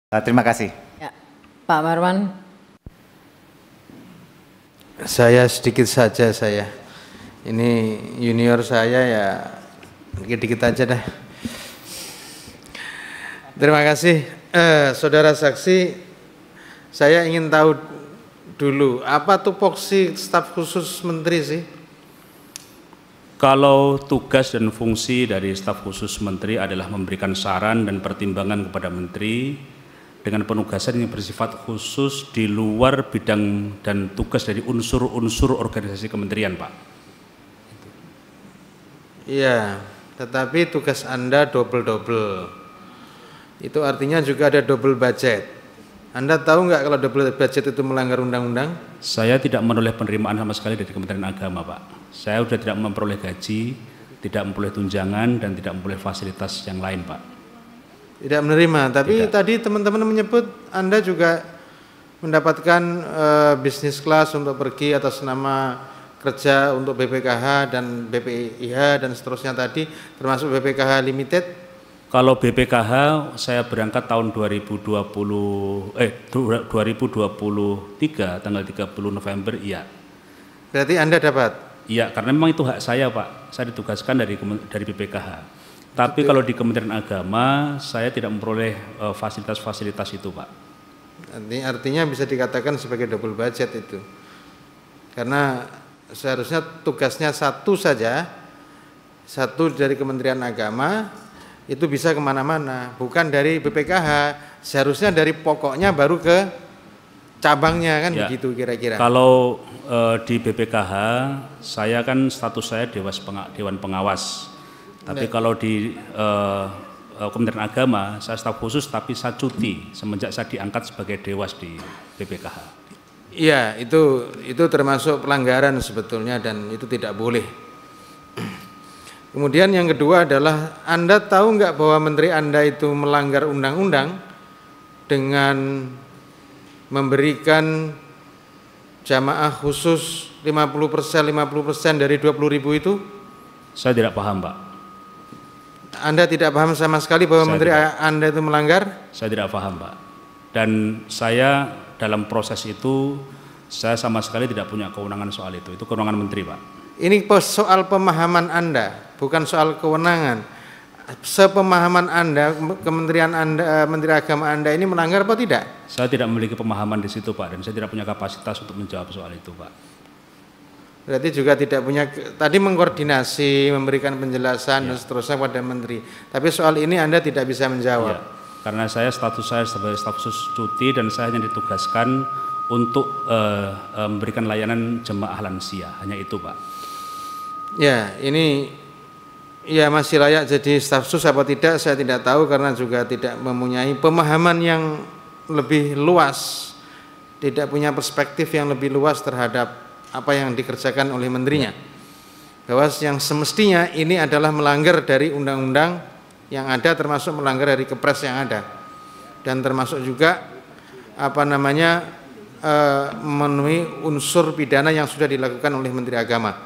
Terima kasih. Ya, Pak Marwan. Saya sedikit saja saya. Ini junior saya ya dikit-dikit aja dah. Terima kasih. Saudara saksi, saya ingin tahu dulu apa tupoksi staf khusus menteri sih? Kalau tugas dan fungsi dari staf khusus menteri adalah memberikan saran dan pertimbangan kepada menteri dengan penugasan yang bersifat khusus di luar bidang dan tugas dari unsur-unsur organisasi kementerian, Pak. Iya, tetapi tugas Anda double-double. Itu artinya juga ada double budget. Anda tahu nggak kalau double budget itu melanggar undang-undang? Saya tidak menoleh penerimaan sama sekali dari Kementerian Agama, Pak. Saya sudah tidak memperoleh gaji, tidak memperoleh tunjangan, dan tidak memperoleh fasilitas yang lain, Pak. Tidak menerima, tapi Tidak. tadi teman-teman menyebut Anda juga mendapatkan bisnis kelas untuk pergi atas nama kerja untuk BPKH dan BPIH dan seterusnya tadi, termasuk BPKH Limited. Kalau BPKH saya berangkat tahun 2023 tanggal 30 November, iya. Berarti Anda dapat? Iya, karena memang itu hak saya, Pak. Saya ditugaskan dari BPKH. Tapi kalau di Kementerian Agama saya tidak memperoleh fasilitas-fasilitas itu, Pak. Artinya bisa dikatakan sebagai double budget itu. Karena seharusnya tugasnya satu saja, satu dari Kementerian Agama, itu bisa kemana-mana, bukan dari BPKH, seharusnya dari pokoknya baru ke cabangnya, kan Ya. begitu kira-kira. Kalau di BPKH saya kan status saya Dewan Pengawas. Tapi kalau di Kementerian Agama saya staf khusus tapi saya cuti semenjak saya diangkat sebagai dewas di BPKH. Iya, itu termasuk pelanggaran sebetulnya dan itu tidak boleh. Kemudian yang kedua adalah Anda tahu nggak bahwa menteri Anda itu melanggar undang-undang dengan memberikan jamaah khusus 50% dari 20.000 itu? Saya tidak paham, Pak. Anda tidak paham sama sekali bahwa Saya menteri tidak. Anda itu melanggar? Saya tidak paham, Pak. Dan saya dalam proses itu saya sama sekali tidak punya kewenangan soal itu. Itu kewenangan menteri, Pak. Ini soal pemahaman Anda, bukan soal kewenangan. Sepemahaman Anda, kementerian Anda, Menteri Agama Anda ini melanggar apa tidak? Saya tidak memiliki pemahaman di situ, Pak, dan saya tidak punya kapasitas untuk menjawab soal itu, Pak. Berarti juga tidak punya, tadi mengkoordinasi, memberikan penjelasan dan seterusnya kepada menteri. Tapi soal ini Anda tidak bisa menjawab. Ya, karena status saya sebagai staf khusus cuti dan saya hanya ditugaskan untuk memberikan layanan jemaah lansia, hanya itu, Pak. Ya, ini ya masih layak jadi staf khusus apa tidak saya tidak tahu karena juga tidak mempunyai pemahaman yang lebih luas, tidak punya perspektif yang lebih luas terhadap apa yang dikerjakan oleh menterinya. Bahwa yang semestinya ini adalah melanggar dari undang-undang yang ada, termasuk melanggar dari kepres yang ada, dan termasuk juga memenuhi unsur pidana yang sudah dilakukan oleh Menteri Agama.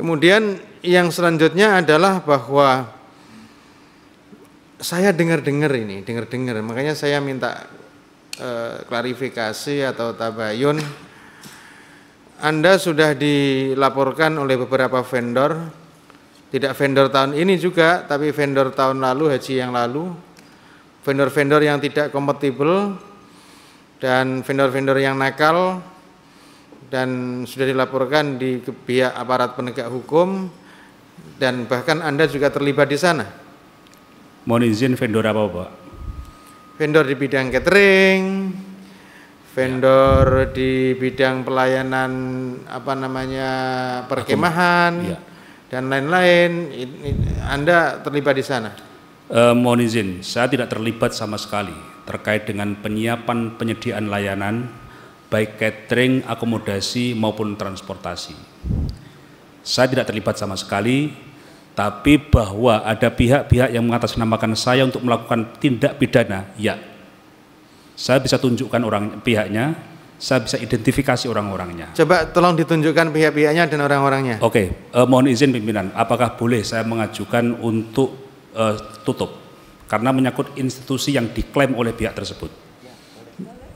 Kemudian yang selanjutnya adalah bahwa saya dengar-dengar, makanya saya minta klarifikasi atau tabayun. Anda sudah dilaporkan oleh beberapa vendor, tidak vendor tahun ini juga, tapi vendor tahun lalu, haji yang lalu, vendor-vendor yang tidak kompatibel, dan vendor-vendor yang nakal, dan sudah dilaporkan di pihak aparat penegak hukum, dan bahkan Anda juga terlibat di sana. Mohon izin, vendor apa, Pak? Vendor di bidang catering, vendor di bidang pelayanan perkemahan, dan lain-lain. Anda terlibat di sana? Mohon izin, saya tidak terlibat sama sekali terkait dengan penyiapan penyediaan layanan baik catering, akomodasi maupun transportasi. Saya tidak terlibat sama sekali, tapi bahwa ada pihak-pihak yang mengatasnamakan saya untuk melakukan tindak pidana, ya. Saya bisa tunjukkan pihaknya, saya bisa identifikasi orang-orangnya. Coba tolong ditunjukkan pihak-pihaknya dan orang-orangnya. Oke, mohon izin pimpinan, apakah boleh saya mengajukan untuk tutup karena menyangkut institusi yang diklaim oleh pihak tersebut.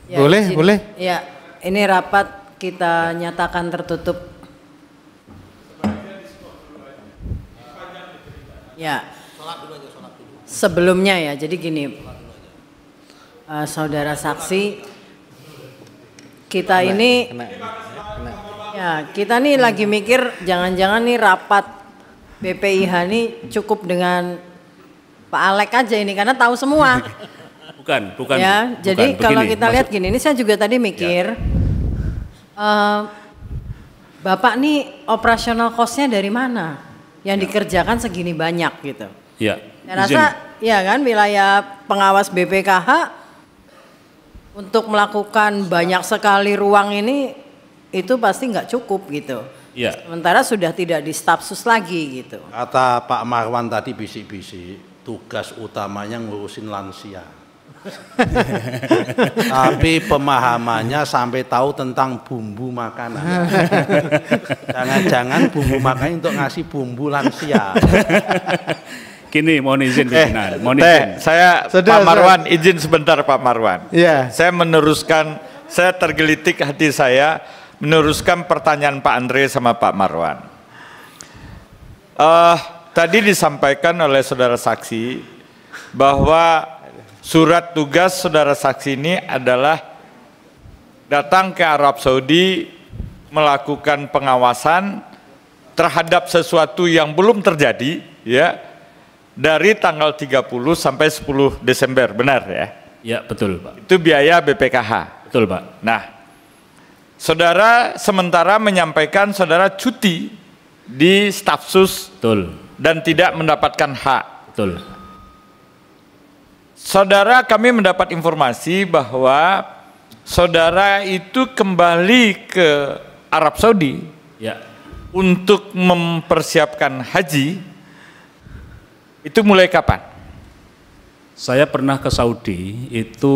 Ya, Boleh, boleh. Ya, ini rapat kita nyatakan tertutup. Ya. Sebelumnya ya, jadi gini, saudara saksi, kita ini, ya kita nih lagi mikir, jangan-jangan nih rapat BPIH nih cukup dengan Pak Alek aja ini, karena tahu semua. Bukan. Ya, jadi kalau kita lihat gini, ini saya juga tadi mikir, Bapak nih operasional cost-nya dari mana? Yang dikerjakan segini banyak gitu. Ya. Saya rasa ya kan wilayah pengawas BPKH untuk melakukan banyak sekali ruang ini itu pasti nggak cukup gitu. Ya. Sementara sudah tidak di stafsus lagi gitu. Kata Pak Marwan tadi bisik-bisik, tugas utamanya ngurusin lansia. Tapi pemahamannya sampai tahu tentang bumbu makanan. Jangan-jangan bumbu makanan untuk ngasih bumbu lansia. Gini, mohon izin pimpinan. Mohon izin. Pak Marwan, izin sebentar Pak Marwan. Iya. Saya meneruskan, saya tergelitik hati saya meneruskan pertanyaan Pak Andre sama Pak Marwan. Tadi disampaikan oleh saudara saksi bahwa surat tugas saudara saksi ini adalah datang ke Arab Saudi melakukan pengawasan terhadap sesuatu yang belum terjadi, ya, dari tanggal 30 sampai 10 Desember, benar ya? Ya, betul Pak. Itu biaya BPKH. Betul Pak. Nah, saudara sementara menyampaikan saudara cuti di stafsus Betul. dan tidak mendapatkan hak. Betul. Saudara, kami mendapat informasi bahwa saudara itu kembali ke Arab Saudi Ya. untuk mempersiapkan haji. Itu mulai kapan? Saya pernah ke Saudi itu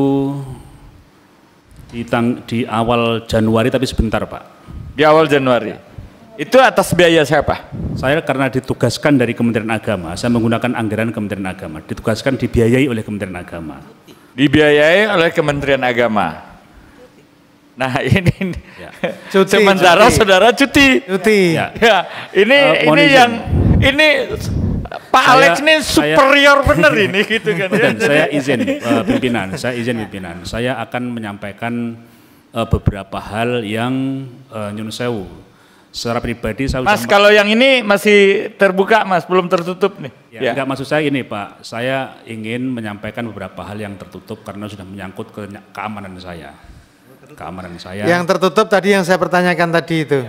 di awal Januari, tapi sebentar Pak. Di awal Januari. Itu atas biaya siapa? Saya karena ditugaskan dari Kementerian Agama, saya menggunakan anggaran Kementerian Agama, ditugaskan dibiayai oleh Kementerian Agama. Dibiayai oleh Kementerian Agama. Nah ini Ya. Cuti, sementara cuti. saudara cuti. Cuti. Ya. Ya, mohon izin. ini Pak Alex ini superior bener ini gitu kan. Dan saya izin pimpinan, saya akan menyampaikan beberapa hal yang nyun sewu. Secara pribadi saya Mas, kalau yang ini masih terbuka Mas, belum tertutup nih. Ya, enggak, maksud saya ini Pak, saya ingin menyampaikan beberapa hal yang tertutup karena sudah menyangkut keamanan saya. Keamanan saya. Yang tertutup tadi yang saya pertanyakan tadi itu.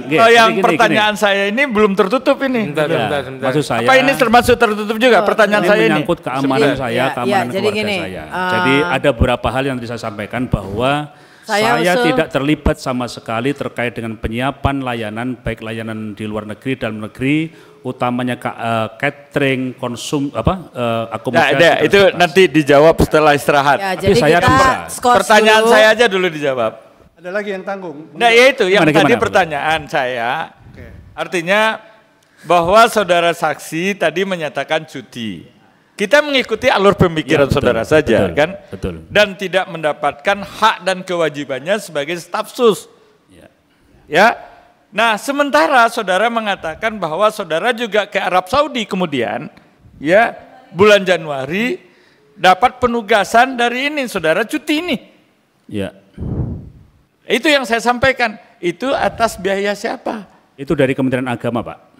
Yang pertanyaan saya ini belum tertutup ini. Bentar. Maksud saya. Apa ini termasuk tertutup juga pertanyaan saya ini? Menyangkut keamanan saya, keamanan jadi keluarga gini, saya. Jadi ada beberapa hal yang bisa saya sampaikan bahwa Saya tidak terlibat sama sekali terkait dengan penyiapan layanan, baik layanan di luar negeri, dalam negeri, utamanya catering, akomodasi. Nah, itu nanti dijawab setelah istirahat. Ya, Tapi jadi saya kita akan skors Pertanyaan dulu. saya aja dulu dijawab. Ada lagi yang tanggung. Nah, ya itu yang Gimana? tadi pertanyaan saya. Artinya bahwa saudara saksi tadi menyatakan cuti. Kita mengikuti alur pemikiran Ya, betul, saudara saja, betul, kan? betul. Dan tidak mendapatkan hak dan kewajibannya sebagai staf sus. Ya. Ya. Nah, sementara saudara mengatakan bahwa saudara juga ke Arab Saudi kemudian, ya, bulan Januari dapat penugasan dari ini, saudara cuti ini. Ya. Itu yang saya sampaikan. Itu atas biaya siapa? Itu dari Kementerian Agama, Pak.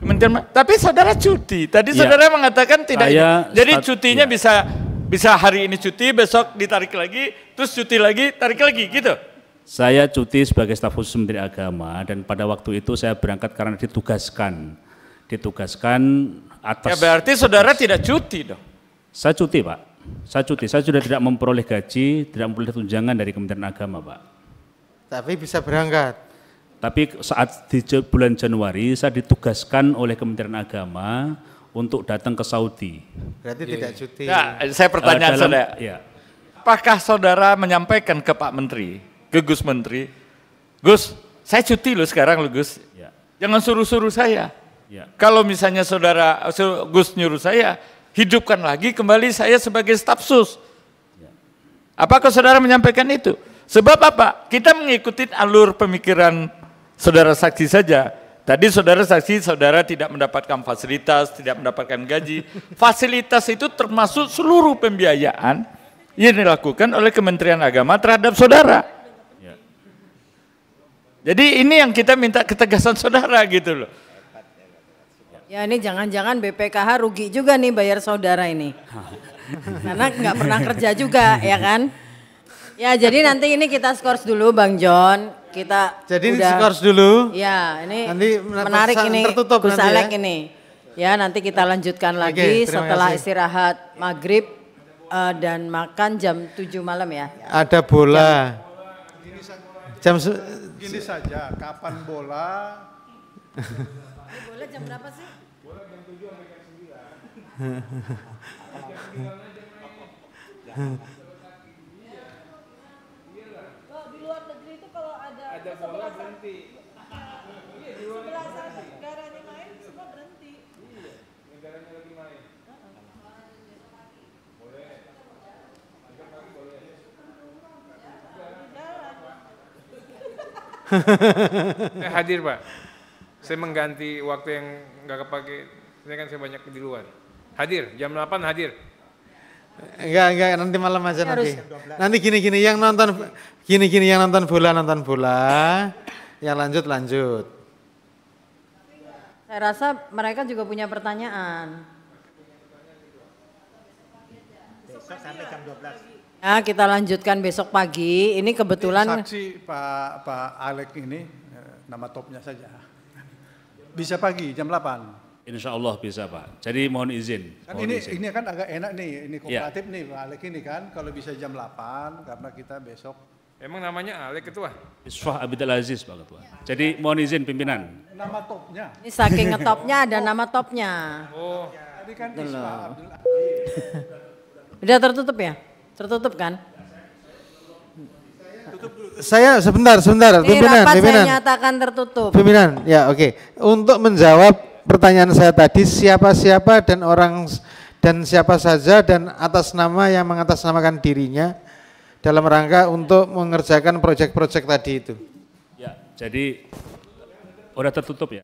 Tapi saudara cuti. Tadi Ya. saudara mengatakan tidak. Jadi cutinya ya. bisa hari ini cuti, besok ditarik lagi, terus cuti lagi, tarik lagi, gitu. Saya cuti sebagai staf khusus Menteri Agama dan pada waktu itu saya berangkat karena ditugaskan atas. Ya berarti saudara tidak cuti dong. Saya cuti, Pak. Saya cuti. Saya sudah tidak memperoleh gaji, tidak memperoleh tunjangan dari Kementerian Agama, Pak. Tapi bisa berangkat. Tapi saat di bulan Januari saya ditugaskan oleh Kementerian Agama untuk datang ke Saudi. Berarti tidak cuti. Nah, saya pertanyaan saudara. Ya. Apakah saudara menyampaikan ke Pak Menteri, ke Gus Menteri, Gus, saya cuti loh sekarang loh Gus. Ya. Jangan suruh-suruh saya. Ya. Kalau misalnya saudara Gus nyuruh saya hidupkan lagi kembali saya sebagai staf sus. Apakah saudara menyampaikan itu? Sebab apa? Kita mengikuti alur pemikiran saudara saksi saja. Tadi saudara saksi, saudara tidak mendapatkan fasilitas, tidak mendapatkan gaji. Fasilitas itu termasuk seluruh pembiayaan yang dilakukan oleh Kementerian Agama terhadap saudara. Jadi ini yang kita minta ketegasan saudara gitu loh. Ya ini jangan-jangan BPKH rugi juga nih bayar saudara ini. Karena nggak pernah kerja juga ya kan. Ya jadi nanti ini kita skors dulu Bang John. Kita jadi udah, skors dulu. Ya ini nanti menarik ini Gus Alek ya. ini. Ya nanti kita lanjutkan lagi setelah istirahat maghrib dan makan jam 7 malam ya. Ada bola. Gini saja, kapan bola? Bola jam berapa sih? Bola jam 7 sampai jam 9. Di luar negeri itu kalau ada bola berhenti. Iya, di luar negaranya main semua berhenti. Iya, negaranya lagi main. Boleh. Hadir Pak, saya mengganti waktu yang nggak kepake, ini kan saya banyak di luar. Hadir, jam 8 hadir. Enggak, nanti malam aja nanti. Nanti gini yang nonton yang nonton bola, yang lanjut. Saya rasa mereka juga punya pertanyaan. Besok sampai jam 12. Ya, kita lanjutkan besok pagi. Ini kebetulan Saksi Pak Alek ini nama topnya saja. Bisa pagi jam 8. Insya Allah bisa Pak. Jadi mohon izin. Kan ini kan agak enak nih, ini kooperatif nih Pak Alek ini kan. Kalau bisa jam 8 karena kita besok. Emang namanya Alek Ketua? Isfah Abidul Aziz Pak Ketua. Jadi mohon izin pimpinan. Nama topnya. ini saking ngetopnya ada nama topnya. Oh. Tadi kan Isfah Abdul Udah tertutup ya? Tertutup kan? Saya sebentar, Ini rapat saya nyatakan tertutup. Pimpinan, ya oke. Untuk menjawab pertanyaan saya tadi, siapa saja dan atas nama yang mengatasnamakan dirinya dalam rangka untuk mengerjakan proyek-proyek tadi itu. Ya, jadi udah tertutup ya.